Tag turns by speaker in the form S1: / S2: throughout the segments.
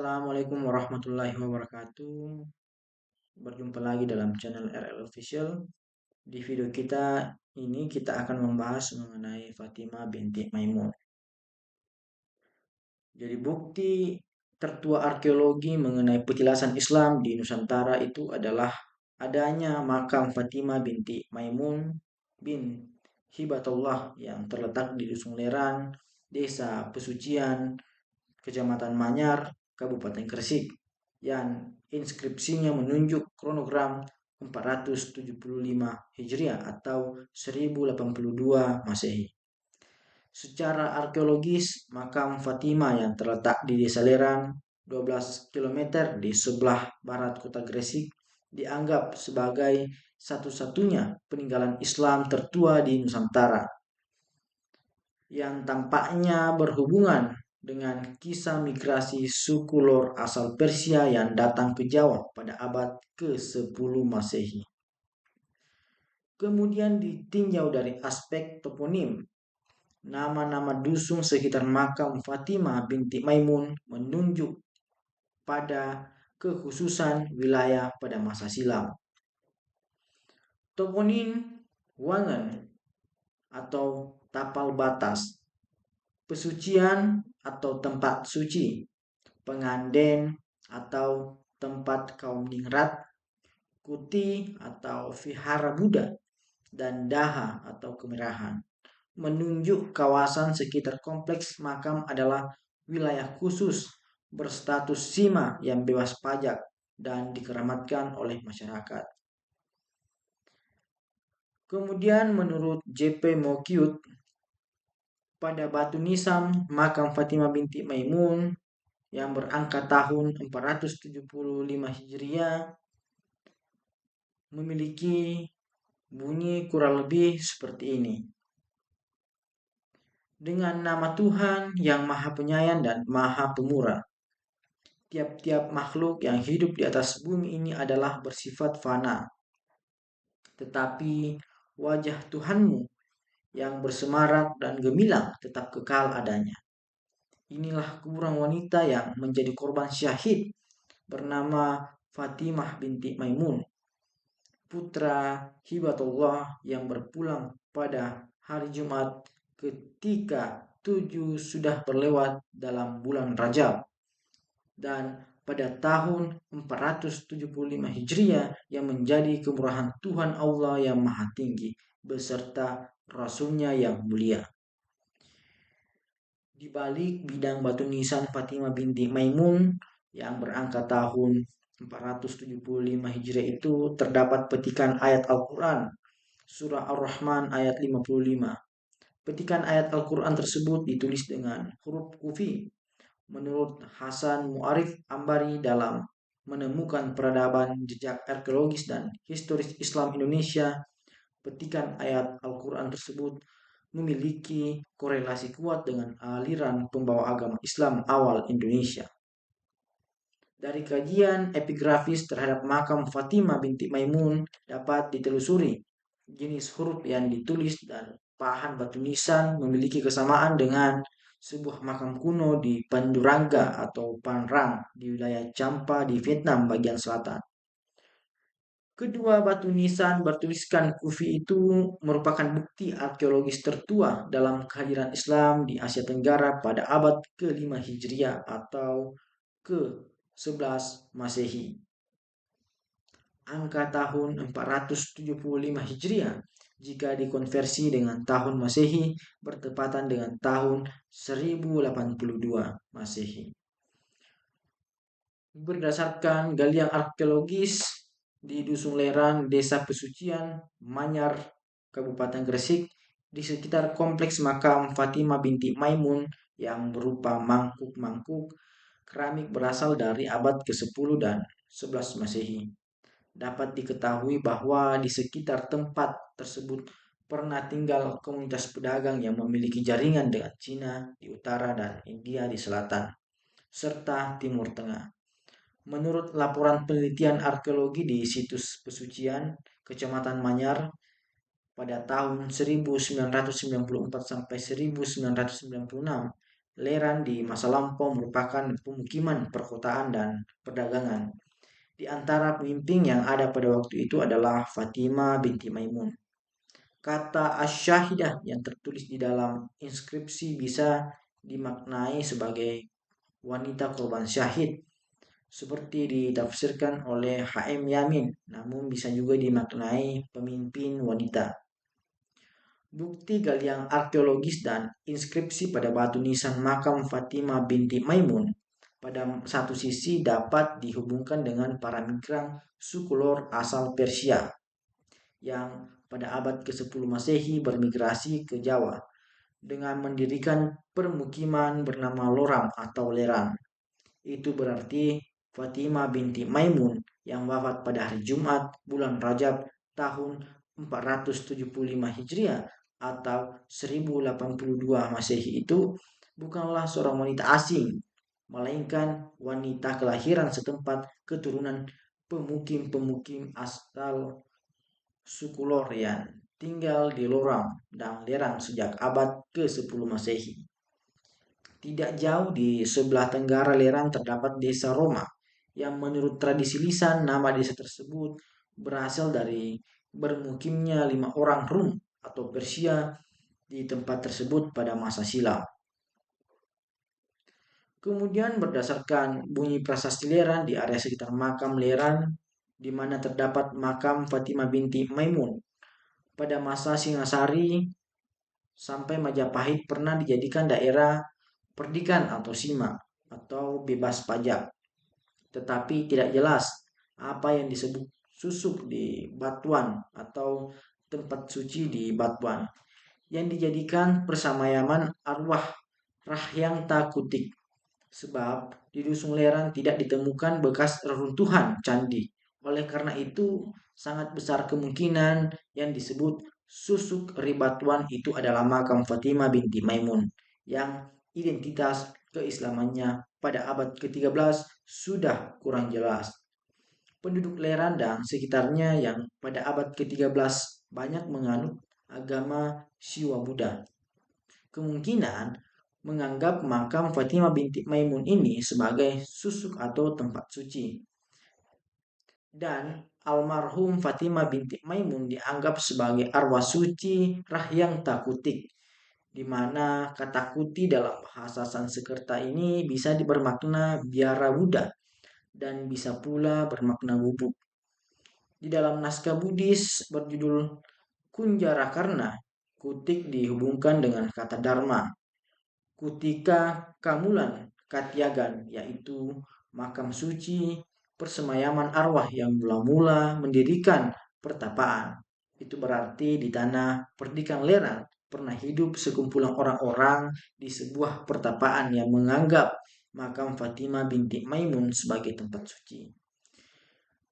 S1: Assalamualaikum warahmatullahi wabarakatuh. Berjumpa lagi dalam channel RL Official. Di video kita ini kita akan membahas mengenai Fatimah binti Maimun. Jadi bukti tertua arkeologi mengenai petilasan Islam di Nusantara itu adalah adanya makam Fatimah binti Maimun bin Hibatullah yang terletak di Dusun Leran, Desa Pesucian, Kecamatan Manyar, Kabupaten Gresik, yang inskripsinya menunjuk kronogram 475 Hijriah atau 1082 Masehi. Secara arkeologis, makam Fatimah yang terletak di Desa Leran, 12 km di sebelah barat kota Gresik, dianggap sebagai satu-satunya peninggalan Islam tertua di Nusantara yang tampaknya berhubungan dengan kisah migrasi suku Lor asal Persia yang datang ke Jawa pada abad ke-10 Masehi. Kemudian ditinjau dari aspek toponim, nama-nama dusun sekitar makam Fatimah binti Maimun menunjuk pada kekhususan wilayah pada masa silam. Toponim Wangen atau tapal batas, pesucian atau tempat suci, Penganden atau tempat kaum ningrat, Kuti atau vihara Buddha, dan Daha atau kemerahan, menunjuk kawasan sekitar kompleks makam adalah wilayah khusus berstatus sima yang bebas pajak dan dikeramatkan oleh masyarakat. Kemudian menurut JP Mokyut, pada batu nisan makam Fatimah binti Maimun yang berangka tahun 475 Hijriah memiliki bunyi kurang lebih seperti ini. Dengan nama Tuhan yang Maha Penyayang dan Maha Pemurah, tiap-tiap makhluk yang hidup di atas bumi ini adalah bersifat fana. Tetapi wajah Tuhanmu yang bersemarak dan gemilang tetap kekal adanya. Inilah kuburan wanita yang menjadi korban syahid bernama Fatimah binti Maimun, putra Hibatullah yang berpulang pada hari Jumat ketika 7 sudah berlewat dalam bulan Rajab, dan pada tahun 475 Hijriah yang menjadi kemurahan Tuhan Allah yang Maha Tinggi beserta Rasulnya yang mulia. Di balik bidang batu nisan Fatimah binti Maimun yang berangka tahun 475 Hijriah itu terdapat petikan ayat Al-Quran, surah Ar-Rahman ayat 55. Petikan ayat Al-Quran tersebut ditulis dengan huruf kufi. Menurut Hasan Mu'arif Ambari dalam menemukan peradaban jejak arkeologis dan historis Islam Indonesia, petikan ayat Al-Quran tersebut memiliki korelasi kuat dengan aliran pembawa agama Islam awal Indonesia. Dari kajian epigrafis terhadap makam Fatimah binti Maimun dapat ditelusuri jenis huruf yang ditulis dan bahan batu nisan memiliki kesamaan dengan sebuah makam kuno di Panduranga atau Phan Rang di wilayah Champa di Vietnam bagian selatan. Kedua batu nisan bertuliskan kufi itu merupakan bukti arkeologis tertua dalam kehadiran Islam di Asia Tenggara pada abad ke-5 Hijriah atau ke-11 Masehi. Angka tahun 475 Hijriah jika dikonversi dengan tahun Masehi bertepatan dengan tahun 1082 Masehi. Berdasarkan galian arkeologis di Dusun Leran, Desa Pesucian, Manyar, Kabupaten Gresik, di sekitar kompleks makam Fatimah binti Maimun yang berupa mangkuk-mangkuk keramik berasal dari abad ke-10 dan 11 Masehi. Dapat diketahui bahwa di sekitar tempat tersebut pernah tinggal komunitas pedagang yang memiliki jaringan dengan Cina di utara dan India di selatan, serta Timur Tengah. Menurut laporan penelitian arkeologi di situs Pesucian, Kecamatan Manyar, pada tahun 1994 sampai 1996, Leran di masa lampau merupakan pemukiman perkotaan dan perdagangan. Di antara pemimpin yang ada pada waktu itu adalah Fatimah binti Maimun. Kata asyahidah yang tertulis di dalam inskripsi bisa dimaknai sebagai wanita korban syahid, seperti ditafsirkan oleh H.M. Yamin, namun bisa juga dimaknai pemimpin wanita. Bukti galian arkeologis dan inskripsi pada batu nisan makam Fatimah binti Maimun pada satu sisi dapat dihubungkan dengan para migran suku Lor asal Persia yang pada abad ke-10 Masehi bermigrasi ke Jawa dengan mendirikan permukiman bernama Loram atau Leran. Itu berarti Fatimah binti Maimun yang wafat pada hari Jumat bulan Rajab tahun 475 Hijriah atau 1082 Masehi itu bukanlah seorang wanita asing, melainkan wanita kelahiran setempat keturunan pemukim-pemukim asal suku Lor yang tinggal di Loram dan Lerang sejak abad ke-10 Masehi. Tidak jauh di sebelah tenggara Lerang terdapat desa Roma, yang menurut tradisi lisan nama desa tersebut berasal dari bermukimnya 5 orang Rum atau Persia di tempat tersebut pada masa silam. Kemudian berdasarkan bunyi prasasti Leran di area sekitar makam Leran, di mana terdapat makam Fatimah binti Maimun. Pada masa Singasari sampai Majapahit pernah dijadikan daerah perdikan atau sima atau bebas pajak. Tetapi tidak jelas apa yang disebut susuk di Batuan atau tempat suci di Batuan yang dijadikan persamayaman arwah Rahyang Takutik. Sebab di Dusun Leran tidak ditemukan bekas reruntuhan candi. Oleh karena itu, sangat besar kemungkinan yang disebut susuk Ribatuan itu adalah makam Fatimah binti Maimun yang identitas keislamannya pada abad ke-13 sudah kurang jelas. Penduduk Leran dan sekitarnya yang pada abad ke-13 banyak menganut agama Siwa Buddha. Kemungkinan menganggap makam Fatimah binti Maimun ini sebagai susuk atau tempat suci. Dan almarhum Fatimah binti Maimun dianggap sebagai arwah suci Rahyang Takutik, di mana kata kuti dalam bahasa Sanskerta ini bisa bermakna biara Buddha dan bisa pula bermakna bubuk. Di dalam naskah Buddhis berjudul Kunjarakarna, kutik dihubungkan dengan kata Dharma. Kutika Kamulan Katyagan, yaitu makam suci persemayaman arwah yang mula-mula mendirikan pertapaan. Itu berarti di tanah perdikan Leran pernah hidup sekumpulan orang-orang di sebuah pertapaan yang menganggap makam Fatimah binti Maimun sebagai tempat suci.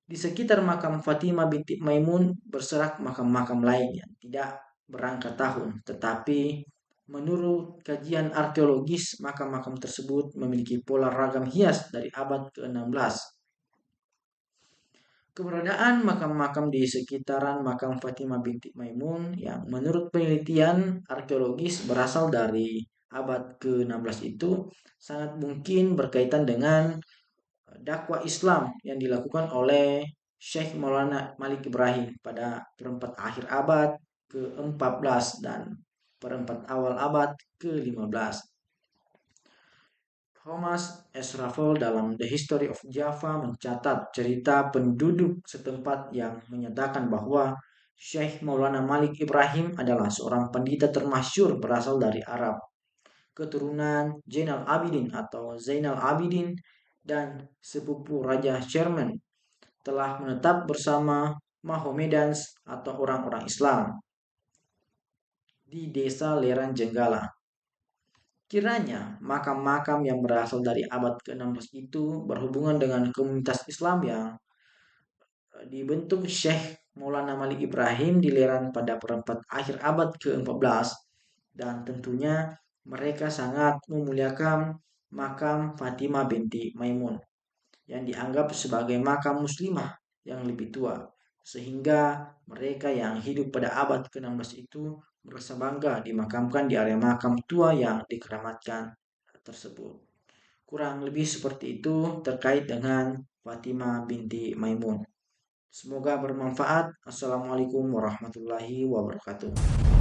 S1: Di sekitar makam Fatimah binti Maimun berserak makam-makam lain yang tidak berangkat tahun, tetapi menurut kajian arkeologis makam-makam tersebut memiliki pola ragam hias dari abad ke-16. Keberadaan makam-makam di sekitaran makam Fatimah binti Maimun yang menurut penelitian arkeologis berasal dari abad ke-16 itu sangat mungkin berkaitan dengan dakwah Islam yang dilakukan oleh Syekh Maulana Malik Ibrahim pada perempat akhir abad ke-14 dan perempat awal abad ke-15. Thomas S. Raffles dalam The History of Java mencatat cerita penduduk setempat yang menyatakan bahwa Syekh Maulana Malik Ibrahim adalah seorang pendeta termasyhur berasal dari Arab, keturunan Zainal Abidin atau Zainal Abidin dan sepupu Raja Sherman, telah menetap bersama Mahomedans atau orang-orang Islam di desa Leran Jenggala. Kiranya makam-makam yang berasal dari abad ke-16 itu berhubungan dengan komunitas Islam yang dibentuk Syekh Maulana Malik Ibrahim di Leran pada perempat akhir abad ke-14, dan tentunya mereka sangat memuliakan makam Fatimah binti Maimun yang dianggap sebagai makam muslimah yang lebih tua, sehingga mereka yang hidup pada abad ke-16 itu merasa bangga dimakamkan di area makam tua yang dikeramatkan tersebut. Kurang lebih seperti itu terkait dengan Fatimah binti Maimun. Semoga bermanfaat. Assalamualaikum warahmatullahi wabarakatuh.